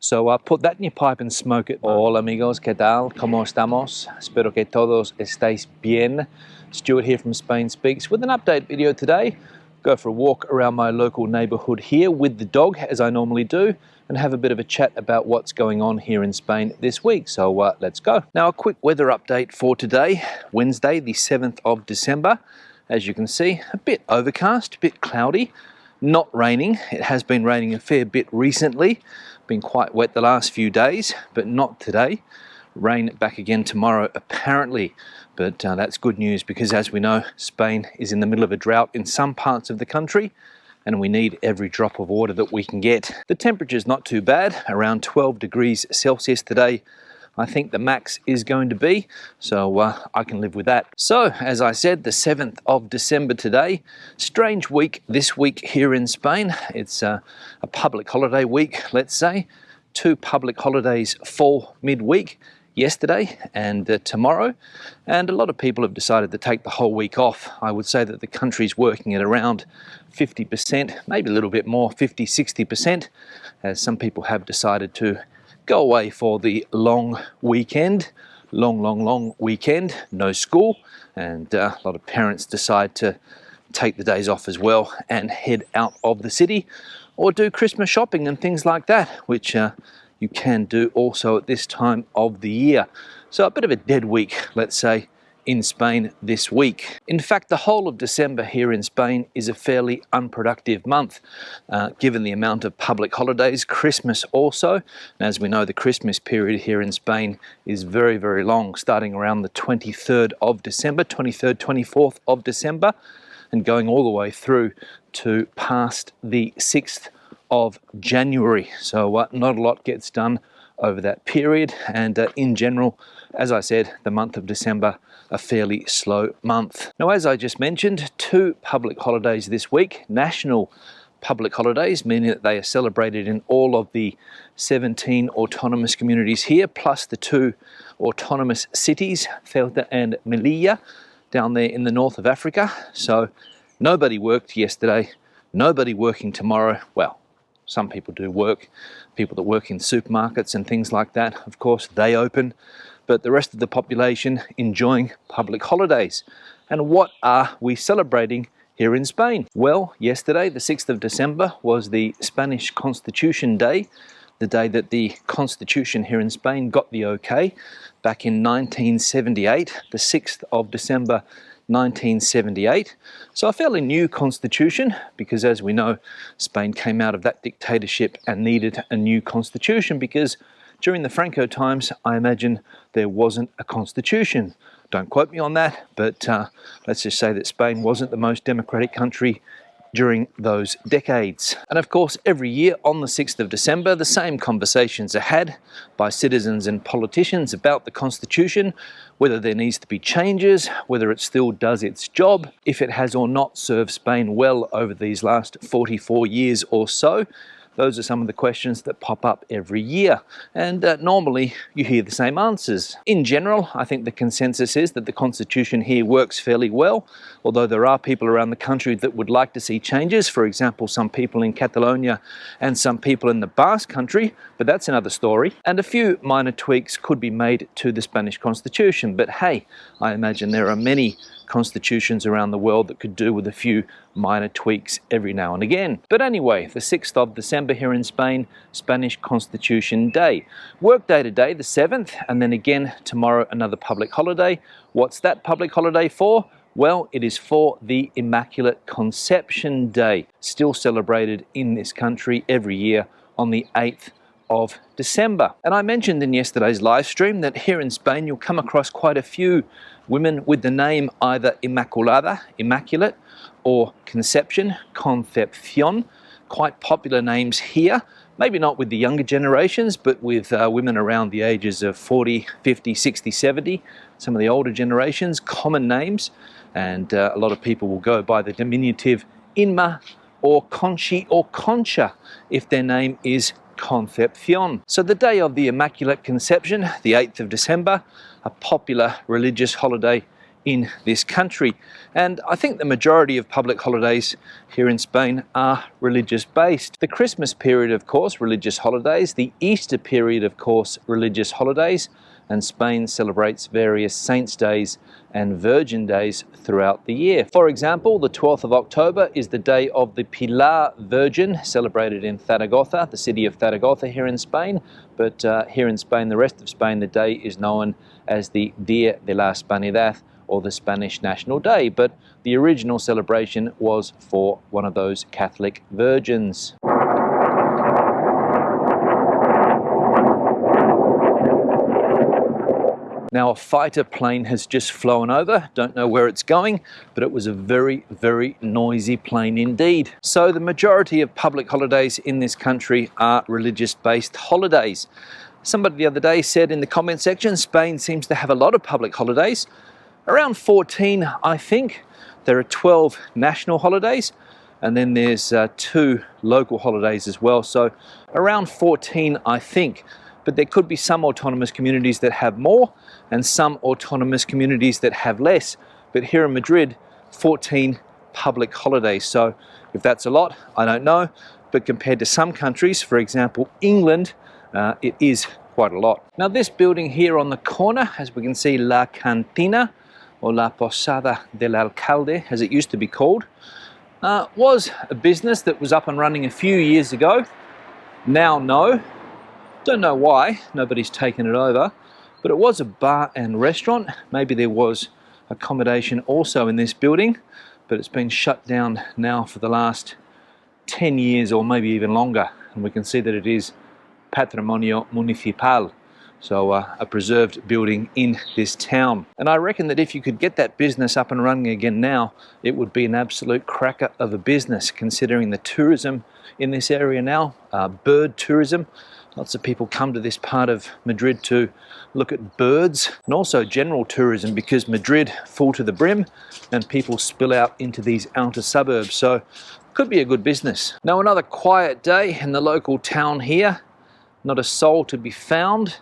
So put that in your pipe and smoke it. Hola amigos, ¿qué tal? ¿Cómo estamos? Espero que todos estéis bien. Stuart here from Spain Speaks with an update video today. Go for a walk around my local neighbourhood here with the dog, as I normally do, and have a bit of a chat about what's going on here in Spain this week. So let's go. Now, a quick weather update for today, Wednesday, the 7th of December. As you can see, a bit overcast, a bit cloudy, not raining. It has been raining a fair bit recently. Been quite wet the last few days, but not today. Rain back again tomorrow, apparently. But that's good news because, as we know, Spain is in the middle of a drought in some parts of the country, and we need every drop of water that we can get. The temperature's not too bad, around 12 degrees Celsius today. I think the max is going to be, so I can live with that. So, as I said, the 7th of December today. Strange week this week here in Spain. It's a public holiday week, let's say. 2 public holidays fall midweek, yesterday and tomorrow, and a lot of people have decided to take the whole week off. I would say that the country's working at around 50%, maybe a little bit more, 50-60%, as some people have decided to go away for the long weekend, long weekend, no school, and a lot of parents decide to take the days off as well and head out of the city or do Christmas shopping and things like that, which you can do also at this time of the year. So a bit of a dead week, let's say, in Spain this week. In fact, the whole of December here in Spain is a fairly unproductive month, given the amount of public holidays, Christmas also. And as we know, the Christmas period here in Spain is very, very long, starting around the 23rd of December, 23rd, 24th of December, and going all the way through to past the 6th of January. So not a lot gets done over that period, and in general, as I said, the month of December, a fairly slow month. Now, as I just mentioned, 2 public holidays this week, national public holidays, meaning that they are celebrated in all of the 17 autonomous communities here, plus the 2 autonomous cities, Ceuta and Melilla, down there in the north of Africa. So nobody worked yesterday, nobody working tomorrow. Well, some people do work. People that work in supermarkets and things like that, of course, they open. But the rest of the population enjoying public holidays. And what are we celebrating here in Spain? Well, yesterday, the 6th of December, was the Spanish Constitution Day, the day that the Constitution here in Spain got the okay back in 1978, the 6th of December 1978. So a fairly new constitution, because as we know, Spain came out of that dictatorship and needed a new constitution, because during the Franco times, I imagine there wasn't a constitution. Don't quote me on that, but let's just say that Spain wasn't the most democratic country during those decades. And of course, every year on the 6th of December, the same conversations are had by citizens and politicians about the Constitution, whether there needs to be changes, whether it still does its job, if it has or not served Spain well over these last 44 years or so. Those are some of the questions that pop up every year, and normally you hear the same answers. In general, I think the consensus is that the Constitution here works fairly well, although there are people around the country that would like to see changes. For example, some people in Catalonia and some people in the Basque Country, but that's another story. And a few minor tweaks could be made to the Spanish Constitution, but hey, I imagine there are many constitutions around the world that could do with a few minor tweaks every now and again. But anyway, the 6th of December here in Spain, Spanish Constitution Day. Work day today, the 7th, and then again tomorrow another public holiday. What's that public holiday for? Well, it is for the Immaculate Conception Day, still celebrated in this country every year on the 8th of December. And I mentioned in yesterday's live stream that here in Spain you'll come across quite a few women with the name either Inmaculada, Immaculate, or Conception, Concepcion. Quite popular names here, maybe not with the younger generations, but with women around the ages of 40, 50, 60, 70, some of the older generations, common names, and a lot of people will go by the diminutive Inma or Conchi or Concha if their name is Concepcion. So the day of the Immaculate Conception, the 8th of December, a popular religious holiday in this country. And I think the majority of public holidays here in Spain are religious based. The Christmas period, of course, religious holidays. The Easter period, of course, religious holidays. And Spain celebrates various saints' days and Virgin days throughout the year. For example, the 12th of October is the day of the Pilar Virgin, celebrated in Zaragoza, the city of Zaragoza here in Spain. But here in Spain, the rest of Spain, the day is known as the Dia de la Hispanidad, or the Spanish National Day. But the original celebration was for one of those Catholic virgins. Now, a fighter plane has just flown over. Don't know where it's going, but it was a very, very noisy plane indeed. So the majority of public holidays in this country are religious-based holidays. Somebody the other day said in the comment section, Spain seems to have a lot of public holidays. Around 14, I think. There are 12 national holidays, and then there's 2 local holidays as well. So around 14, I think. But there could be some autonomous communities that have more and some autonomous communities that have less. But here in Madrid, 14 public holidays. So if that's a lot, I don't know. But compared to some countries, for example, England, it is quite a lot. Now this building here on the corner, as we can see, La Cantina, or La Posada del Alcalde, as it used to be called, was a business that was up and running a few years ago. Now, no. Don't know why, nobody's taken it over, but it was a bar and restaurant. Maybe there was accommodation also in this building, but it's been shut down now for the last 10 years or maybe even longer. And we can see that it is Patrimonio Municipal, so a preserved building in this town. And I reckon that if you could get that business up and running again now, it would be an absolute cracker of a business, considering the tourism in this area now, bird tourism. Lots of people come to this part of Madrid to look at birds, and also general tourism, because Madrid full to the brim and people spill out into these outer suburbs. So could be a good business. Now, another quiet day in the local town here. Not a soul to be found.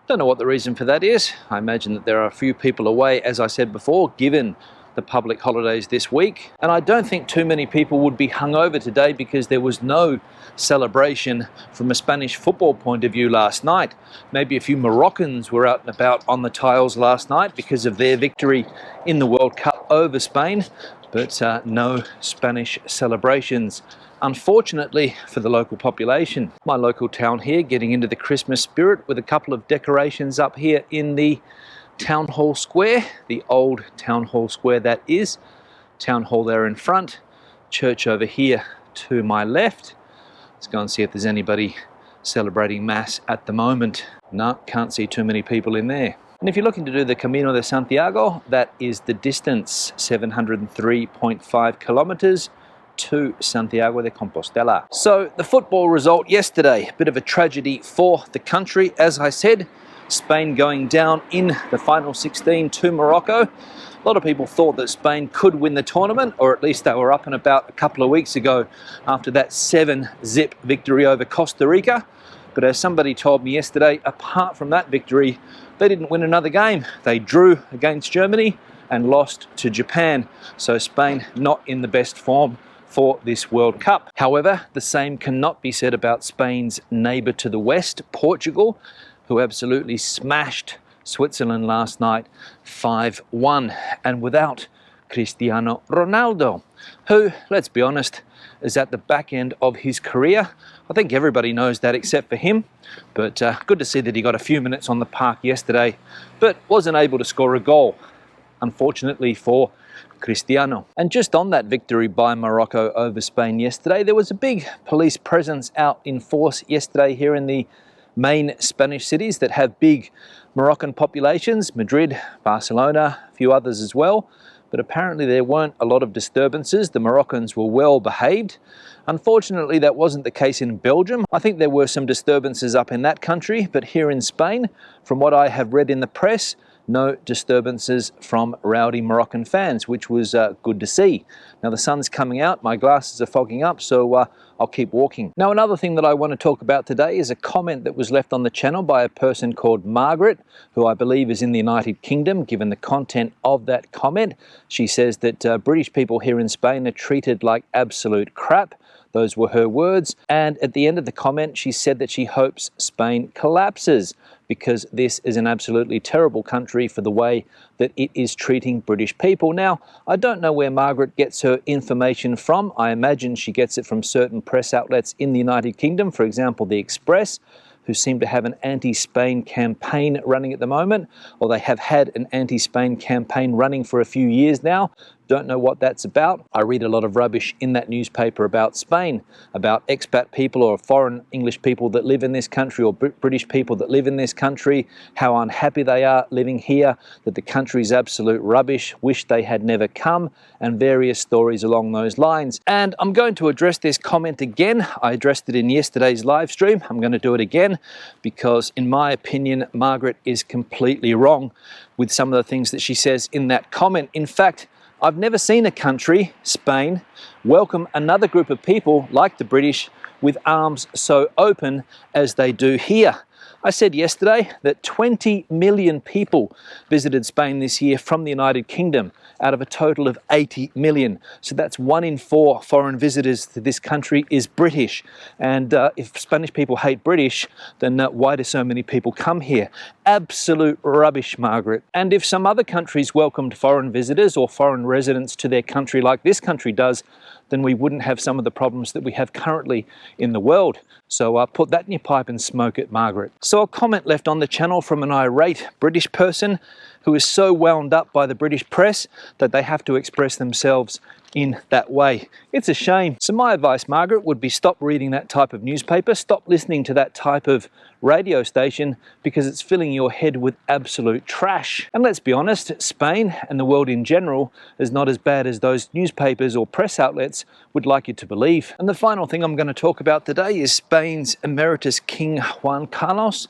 Don't know what the reason for that is. I imagine that there are a few people away, as I said before, given the public holidays this week. And I don't think too many people would be hungover today because there was no celebration from a Spanish football point of view last night. Maybe a few Moroccans were out and about on the tiles last night because of their victory in the World Cup over Spain, but no Spanish celebrations, unfortunately, for the local population. My local town here getting into the Christmas spirit with a couple of decorations up here in the Town Hall Square, the old Town Hall Square that is. Town Hall there in front, church over here to my left. Let's go and see if there's anybody celebrating Mass at the moment. No, can't see too many people in there. And if you're looking to do the Camino de Santiago, that is the distance, 703.5 kilometers to Santiago de Compostela. So the football result yesterday, a bit of a tragedy for the country, as I said. Spain going down in the final 16 to Morocco. A lot of people thought that Spain could win the tournament, or at least they were up and about a couple of weeks ago after that 7-zip victory over Costa Rica. But as somebody told me yesterday, apart from that victory, they didn't win another game. They drew against Germany and lost to Japan. So Spain not in the best form for this World Cup. However, the same cannot be said about Spain's neighbour to the west, Portugal, who absolutely smashed Switzerland last night 5-1, and without Cristiano Ronaldo, who, let's be honest, is at the back end of his career. I think everybody knows that except for him, but good to see that he got a few minutes on the park yesterday, but wasn't able to score a goal, unfortunately for Cristiano. And just on that victory by Morocco over Spain yesterday, there was a big police presence out in force yesterday here in the main Spanish cities that have big Moroccan populations, Madrid, Barcelona, a few others as well. But apparently there weren't a lot of disturbances. The Moroccans were well behaved. Unfortunately, that wasn't the case in Belgium. I think there were some disturbances up in that country, but here in Spain, from what I have read in the press, no disturbances from rowdy Moroccan fans, which was good to see. Now the sun's coming out, my glasses are fogging up, so I'll keep walking. Now another thing that I want to talk about today is a comment that was left on the channel by a person called Margaret, who I believe is in the United Kingdom. Given the content of that comment, she says that British people here in Spain are treated like absolute crap. Those were her words. And at the end of the comment, she said that she hopes Spain collapses because this is an absolutely terrible country for the way that it is treating British people. Now, I don't know where Margaret gets her information from. I imagine she gets it from certain press outlets in the United Kingdom, for example, The Express, who seem to have an anti-Spain campaign running at the moment, or they have had an anti-Spain campaign running for a few years now. Don't know what that's about. I read a lot of rubbish in that newspaper about Spain, about expat people or foreign English people that live in this country, or British people that live in this country, how unhappy they are living here, that the country is absolute rubbish, wish they had never come, and various stories along those lines. And I'm going to address this comment again. I addressed it in yesterday's live stream. I'm going to do it again because, in my opinion, Margaret is completely wrong with some of the things that she says in that comment. In fact, I've never seen a country, Spain, welcome another group of people like the British with arms so open as they do here. I said yesterday that 20 million people visited Spain this year from the United Kingdom out of a total of 80 million. So that's 1 in 4 foreign visitors to this country is British. And if Spanish people hate British, then why do so many people come here? Absolute rubbish, Margaret. And if some other countries welcomed foreign visitors or foreign residents to their country like this country does, then we wouldn't have some of the problems that we have currently in the world. So put that in your pipe and smoke it, Margaret. So a comment left on the channel from an irate British person who is so wound up by the British press that they have to express themselves in that way. It's a shame. So my advice, Margaret, would be stop reading that type of newspaper, stop listening to that type of radio station, because it's filling your head with absolute trash. And let's be honest, Spain and the world in general is not as bad as those newspapers or press outlets would like you to believe. And the final thing I'm going to talk about today is Spain's emeritus King Juan Carlos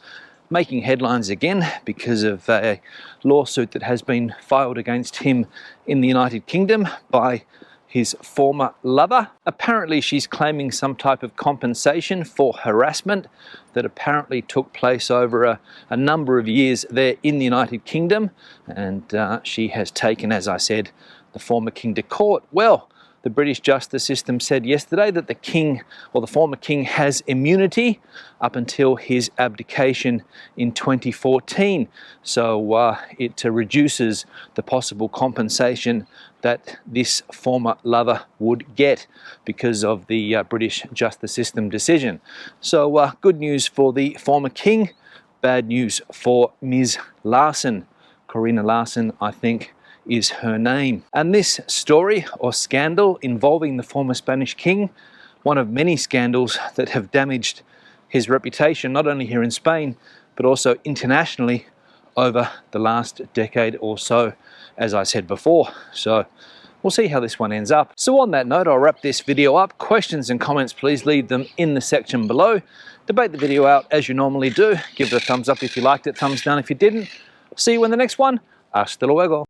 making headlines again because of a lawsuit that has been filed against him in the United Kingdom by his former lover. Apparently she's claiming some type of compensation for harassment that apparently took place over a number of years there in the United Kingdom, and she has taken, as I said, the former king to court. Well, the British justice system said yesterday that the king, or the former king, has immunity up until his abdication in 2014. So it reduces the possible compensation that this former lover would get because of the British justice system decision. So good news for the former king, bad news for Ms. Larson. Corina Larson, I think, is her name. And this story or scandal involving the former Spanish king, one of many scandals that have damaged his reputation, not only here in Spain, but also internationally over the last decade or so, as I said before. So we'll see how this one ends up. So on that note, I'll wrap this video up. Questions and comments, please leave them in the section below. Debate the video out as you normally do. Give it a thumbs up if you liked it, thumbs down if you didn't. See you in the next one. Hasta luego.